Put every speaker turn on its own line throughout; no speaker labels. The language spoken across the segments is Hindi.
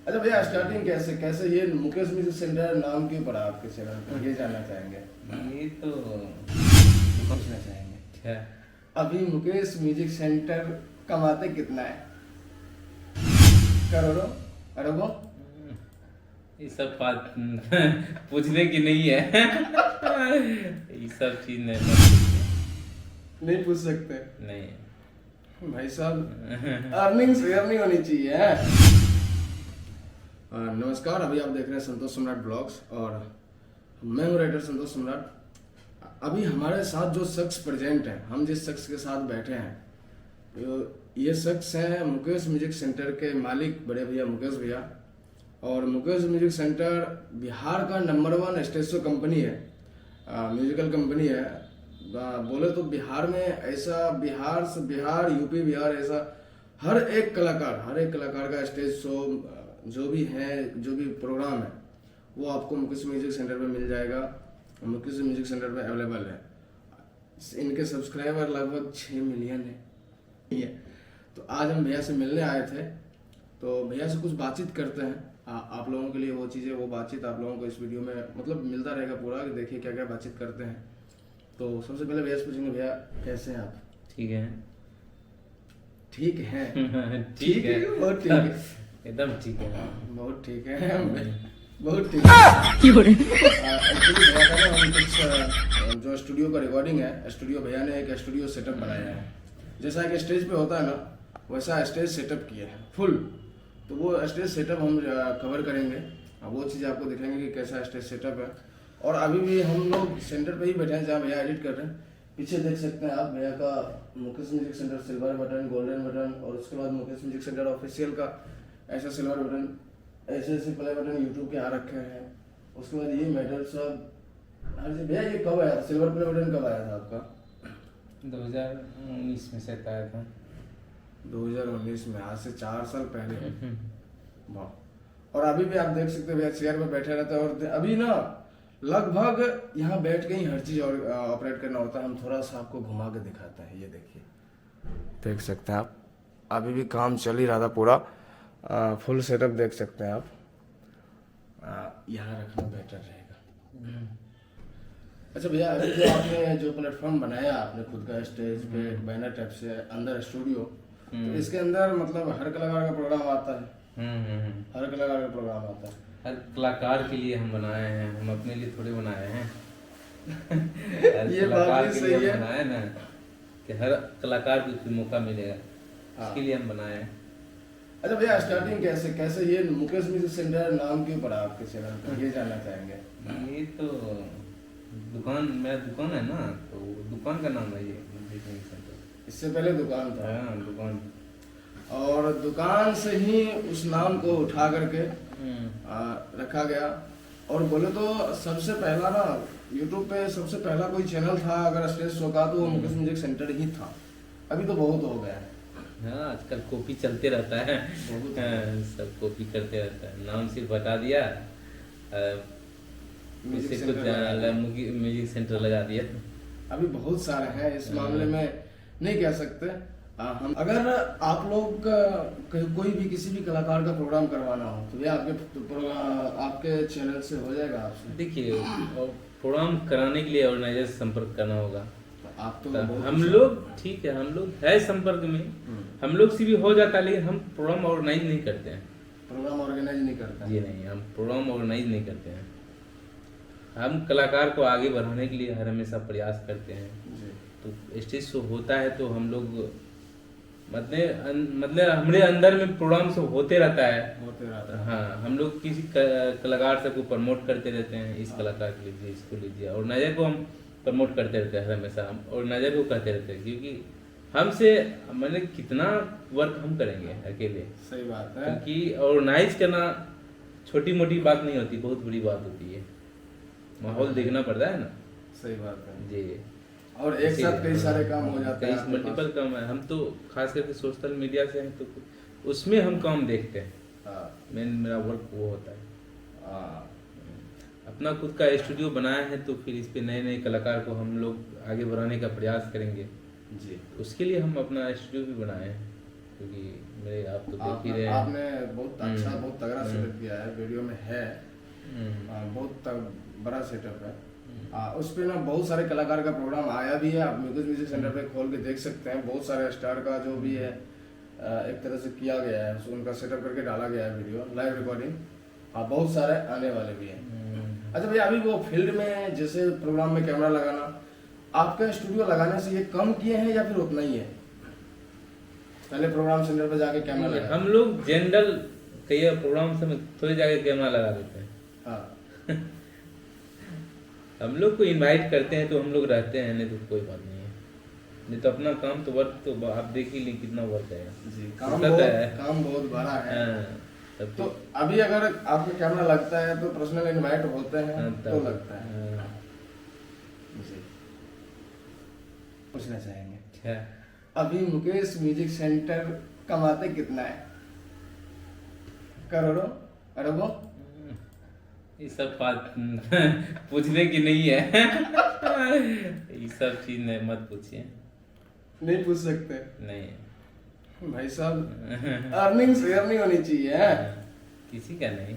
अच्छा भैया, स्टार्टिंग कैसे कैसे ये मुकेश म्यूजिक सेंटर नाम क्यों पड़ा आपके चैनल पर, ये जानना चाहेंगे।
ये तो पूछना चाहेंगे क्या?
अभी मुकेश म्यूजिक सेंटर कमाते कितना है? करोड़ों अरबों?
ये सब बात पूछने की नहीं है। ये सब चीज
नहीं पूछ सकते
नहीं।
भाई साहब, अर्निंग शेयर नहीं होनी चाहिए है? नमस्कार, अभी आप देख रहे हैं संतोष सम्राट ब्लॉग्स और मैं हूँ राइटर संतोष सम्राट। अभी हमारे साथ जो शख्स प्रेजेंट है, हम जिस शख्स के साथ बैठे हैं, तो ये शख्स हैं मुकेश म्यूजिक सेंटर के मालिक बड़े भैया मुकेश भैया। और मुकेश म्यूजिक सेंटर बिहार का नंबर 1 स्टेज शो कंपनी है, म्यूजिकल कंपनी है। बोले तो बिहार में ऐसा, बिहार यूपी बिहार ऐसा हर एक कलाकार का स्टेज शो जो भी है, जो भी प्रोग्राम है, वो आपको मुकेश म्यूजिक सेंटर पे मिल जाएगा। मुकेश म्यूजिक सेंटर पे अवेलेबल है। इनके सब्सक्राइबर लगभग 6 मिलियन है। तो आज हम भैया से मिलने आए थे, तो भैया से कुछ बातचीत करते हैं। आप लोगों के लिए वो चीज़ें, वो बातचीत आप लोगों को इस वीडियो में मतलब मिलता रहेगा पूरा, कि देखिए क्या क्या बातचीत करते हैं। तो सबसे पहले भैया से पूछेंगे, भैया कैसे हैं आप?
ठीक है।
ठीक है।
ठीक है,
बहुत ठीक है,
एकदम ठीक है।
बहुत ठीक है, बहुत ठीक है। एक्चुअली भैया का ना, हम कुछ जो स्टूडियो का रिकॉर्डिंग है, स्टूडियो भैया ने एक स्टूडियो सेटअप बनाया है। जैसा एक स्टेज पे होता है ना, वैसा स्टेज सेटअप किया है फुल। तो वो स्टेज सेटअप हम कवर करेंगे, वो चीज़ आपको दिखाएंगे कि कैसा स्टेज सेटअप है। और अभी भी हम लोग सेंटर पे ही बैठे हैं जहाँ भैया एडिट कर रहे हैं। पीछे देख सकते हैं आप भैया का Mukesh music centre silver button, golden button, और उसके बाद मुकेश म्यूजिक सेंटर ऑफिशियल का ऐसा सिल्वर बटन, ऐसे ऐसे प्ले बटन यूट्यूब के आ रखे हैं। उसके बाद ये मेडल सब। हाँ जी भैया, ये कब आया, सिल्वर प्ले बटन कब आया था आपका?
2019 में से आया था।
2019 में, आज से 4 साल पहले। वाह। और अभी भी आप देख सकते हैं भैया चेयर में बैठे रहते हैं। और अभी ना लगभग यहाँ बैठ के ही हर चीज और ऑपरेट करना होता है। हम थोड़ा सा आपको घुमा के दिखाते हैं, ये देखिए, देख सकते हैं आप, अभी भी काम चल ही रहा था पूरा। फुल सेटअप देख सकते हैं आप। यहाँ रखना बेटर रहेगा। अच्छा भैया, अभी जो आपने जो प्लेटफॉर्म बनाया आपने खुद का, स्टेज पे बैनर टाइप से अंदर स्टूडियो, तो इसके अंदर मतलब हर कलाकार का प्रोग्राम आता है? हर कलाकार का प्रोग्राम आता है?
हर कलाकार के लिए हम बनाए हैं, हम अपने लिए थोड़े बनाए हैं। हर
ये
कलाकार
बात भी
के
सही
लिए
है।
हम बनाए ना, कि हर कलाकार को कोई मौका मिलेगा, इसके लिए हम बनाए हैं।
अच्छा भैया, स्टार्टिंग कैसे कैसे ये मुकेश म्यूजिक सेंटर नाम क्यों पड़ा आपके चैनल पर, ये जानना चाहेंगे।
ये तो दुकान, मेरा दुकान है ना, तो दुकान का नाम है ये म्यूजिक सेंटर।
इससे पहले दुकान था?
हाँ, दुकान।
और दुकान से ही उस नाम को उठा करके रखा गया। और बोले तो सबसे पहला ना, यूट्यूब पे सबसे पहला कोई चैनल था अगर स्टेज शो का, तो वो मुकेश म्यूजिक सेंटर ही था। अभी तो बहुत हो गया है।
हाँ, आजकल कॉपी चलते रहता है। हाँ, सब कॉपी करते रहता है। नाम सिर्फ बता दिया, म्यूजिक सेंटर लगा दिया।
अभी बहुत सारे हैं, इस मामले में नहीं कह सकते। हम अगर आप लोग कोई भी किसी भी कलाकार का प्रोग्राम करवाना हो, तो ये आपके चैनल से हो जाएगा आपसे?
देखिए, प्रोग्राम कराने के लिए ऑर्गेनाइजर से संपर्क करना होगा।
आप तो
हम लोग ठीक है, हम लोग है संपर्क में, हम लोग से भी हो जाता है, लेकिन हम प्रोग्राम ऑर्गेनाइज नहीं करते हैं।
प्रोग्राम ऑर्गेनाइज नहीं करते?
जी नहीं, हम प्रोग्राम ऑर्गेनाइज नहीं करते हैं। हम कलाकार को आगे बढ़ाने के लिए हर हमेशा प्रयास करते हैं। तो स्टेज शो होता है तो हम लोग मतलब हमारे अंदर में प्रोग्राम सब होते रहता है। हाँ, हम लोग किसी कलाकार से को प्रमोट करते रहते हैं, इस कलाकार को लीजिए, इसको लीजिए, और नजर को हम प्रमोट करते रहते हैं हमेशा, और नजर को कहते रहते हैं, क्योंकि हमसे मैंने कितना वर्क हम करेंगे अकेले।
सही बात है।
क्योंकि ऑर्गेनाइज करना छोटी मोटी बात नहीं होती, बहुत बड़ी बात होती है। माहौल देखना पड़ता है ना।
सही बात है
जी।
और एक साथ कई सारे काम हो जाते हैं,
कई मल्टीपल काम है। हम तो खास करके सोशल मीडिया से हैं, तो उसमें हम काम देखते हैं। मेरा वर्क वो होता है। अपना खुद का स्टूडियो बनाया है, तो फिर इस पे नए नए कलाकार को हम लोग आगे बढ़ाने का प्रयास करेंगे।
जी,
उसके लिए हम अपना स्टूडियो भी बनाए हैं। क्योंकि मेरे आप तो देख ही रहे हैं।
आपने बहुत अच्छा बहुत तगड़ा सेटअप किया है, वीडियो में है। बहुत बड़ा सेटअप है। उस पे ना बहुत सारे कलाकार का प्रोग्राम आया भी है, आप म्यूजिक सेंटर पे खोल के देख सकते हैं। बहुत सारे स्टार का जो भी है एक तरह से किया गया है, उनका सेटअप करके डाला गया है वीडियो लाइव रिकॉर्डिंग। बहुत सारे आने वाले भी हैं। अच्छा भैया, अभी वो फील्ड में जैसे प्रोग्राम में कैमरा लगाना, आपका स्टूडियो लगाने से ये कम किए हैं या फिर उतना ही है? पहले प्रोग्राम सेंटर पे जाके कैमरा लगा,
हम लोग जनरल कई प्रोग्राम से थोड़ी जाके कैमरा लगा देते हैं।
हाँ
हम लोग को इनवाइट करते हैं तो हम लोग रहते हैं, नहीं तो कोई बात नहीं है। नहीं तो अपना काम तो वर्क तो आप देख ही ली कितना वर्क है
जी,
काम
बहुत बड़ा है।
तब
तो अभी अगर आपका कैमरा लगता है तो पर्सनल इनवाइट होते हैं तो लगता है। जी, पूछना चाहेंगे
क्या
अभी मुकेश म्यूजिक सेंटर कमाते कितना है? करोड़ों अरबों?
ये सब बात पूछने की नहीं है। ये सब चीज नहीं, मत पूछिए।
नहीं पूछ सकते?
नहीं
भाई साहब, अर्निंग शेयर नहीं होनी चाहिए है?
किसी का नहीं।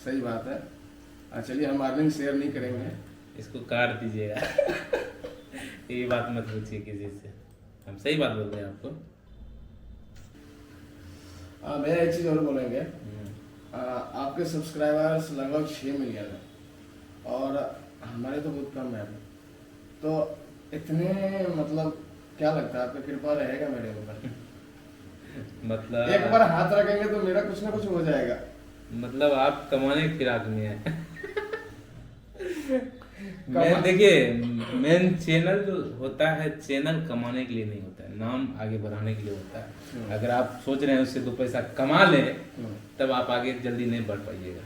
सही बात है। चलिए, हम अर्निंग शेयर नहीं करेंगे।
इसको काट दीजिएगा। ये बात मत पूछिए किसी से, हम सही बात बोल रहे हैं आपको।
भैया एक चीज और बोलेंगे, आपके सब्सक्राइबर्स लगभग 6 मिलियन है और हमारे तो बहुत कम है अभी। तो इतने मतलब क्या लगता है, आपका कृपा रहेगा मेरे ऊपर?
मतलब
एक बार हाथ रखेंगे तो मेरा कुछ ना कुछ हो जाएगा।
मतलब आप कमाने की फिराक में है। मैं देखिए, मेन चैनल जो होता है, चैनल कमाने के लिए नहीं होता है, नाम आगे बढ़ाने के लिए होता है। अगर आप सोच रहे हैं उससे 2 पैसा कमा ले, तब आप आगे जल्दी नहीं बढ़ पाइएगा।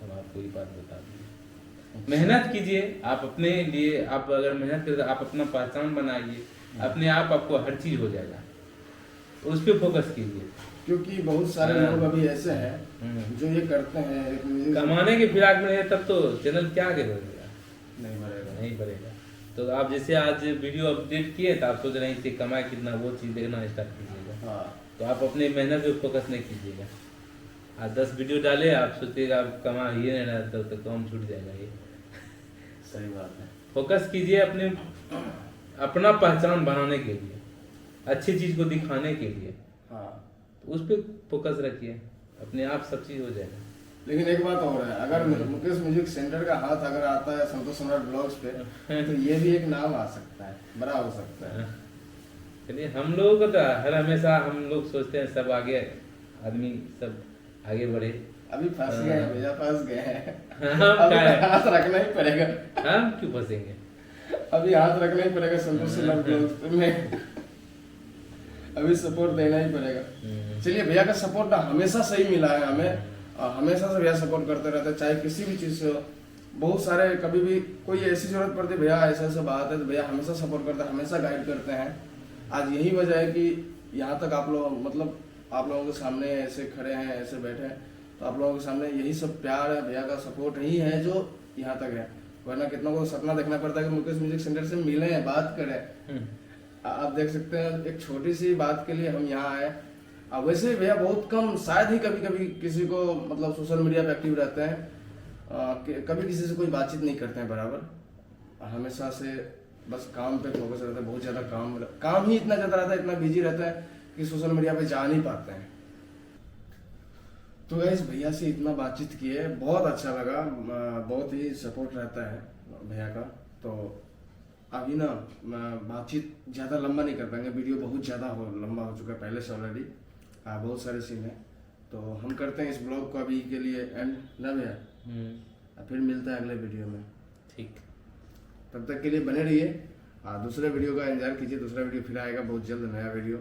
अब आपको ये बात बता दूं, मेहनत कीजिए आप अपने लिए। आप अगर मेहनत करें, आप अपना पहचान बनाइए, अपने आप आपको हर चीज हो जाएगा। उस पर फोकस कीजिए,
क्योंकि बहुत सारे लोग अभी ऐसे हैं जो ये करते हैं, एक म्यूजिक
कमाने की फिराक में है, तब तो चैनल क्या आगे बढ़ेगा?
नहीं
बढ़ेगा। तो आप जैसे आज वीडियो अपडेट किए तो आप सोच रहे हैं इससे कमाए कितना, वो चीज देखना स्टार्ट कीजिएगा।
हाँ,
तो आप अपने मेहनत पे फोकस नहीं कीजिएगा। आज 10 वीडियो डाले, आप सोचिएगा आप कमा ही नहीं रहा, तो काम छूट जाएगा। ये
सही बात है।
फोकस कीजिए अपने अपना पहचान बनाने के लिए, अच्छी चीज को दिखाने के लिए।
हाँ,
तो उस पर फोकस रखिए, अपने आप सब चीज हो जाएगा।
लेकिन एक बात और है, अगर मुकेश म्यूजिक सेंटर का हाथ अगर आता है संतोष सम्राट ब्लॉग्स पे, तो ये भी एक नाम आ सकता है, बड़ा हो सकता है।
चलिए, हम लोगों को तो हर हमेशा हम लोग सोचते हैं सब आगे, आदमी सब आगे बढ़े।
अभी फंस गए हैं भैया, फंस गए हैं।
हम
अभी हाथ रखना ही पड़ेगा।
हम क्यों फंसेंगे?
अभी हाथ रखना ही पड़ेगा संतोष सम्राट ब्लॉग्स में। अभी सपोर्ट देना ही पड़ेगा। चलिए, भैया का सपोर्ट हमेशा सही मिला है हमें, हमेशा से भैया सपोर्ट करते रहते हैं, चाहे किसी भी चीज से हो। बहुत सारे कभी भी कोई ऐसी जरूरत पड़ती है, भैया ऐसा ऐसा बात है, तो भैया हमेशा सपोर्ट करते हैं, हमेशा गाइड करते हैं। आज यही वजह है कि यहाँ तक आप लोग मतलब आप लोगों के सामने ऐसे खड़े हैं, ऐसे बैठे हैं, तो आप लोगों के सामने यही सब प्यार है, भैया का सपोर्ट ही है जो यहाँ तक है। वरना कितना को सपना देखना पड़ता है कि मुकेश म्यूजिक सेंटर से मिले, बात करें। आप देख सकते हैं, एक छोटी सी बात के लिए हम यहाँ आए। अब वैसे भैया बहुत कम, शायद ही कभी कभी किसी को मतलब सोशल मीडिया पे एक्टिव रहते हैं, कभी किसी से कोई बातचीत नहीं करते हैं बराबर। हमेशा से बस काम पे फोकस रहता है, बहुत ज़्यादा काम ही इतना ज़्यादा रहता है, इतना बिजी रहता है कि सोशल मीडिया पे जा नहीं पाते हैं। तो गाइस, भैया से इतना बातचीत किए, बहुत अच्छा लगा, बहुत ही सपोर्ट रहता है भैया का। तो अभी ना बातचीत ज़्यादा लंबा नहीं कर पाएंगे, वीडियो बहुत ज़्यादा लंबा हो चुका है पहले से ऑलरेडी, बहुत सारे सीन है। तो हम करते हैं इस ब्लॉग को अभी के लिए एंड ना भैया, फिर मिलता है अगले वीडियो में।
ठीक,
तब तक के लिए बने रहिए, दूसरे वीडियो का इंतजार कीजिए। दूसरा वीडियो फिर आएगा बहुत जल्द, नया वीडियो।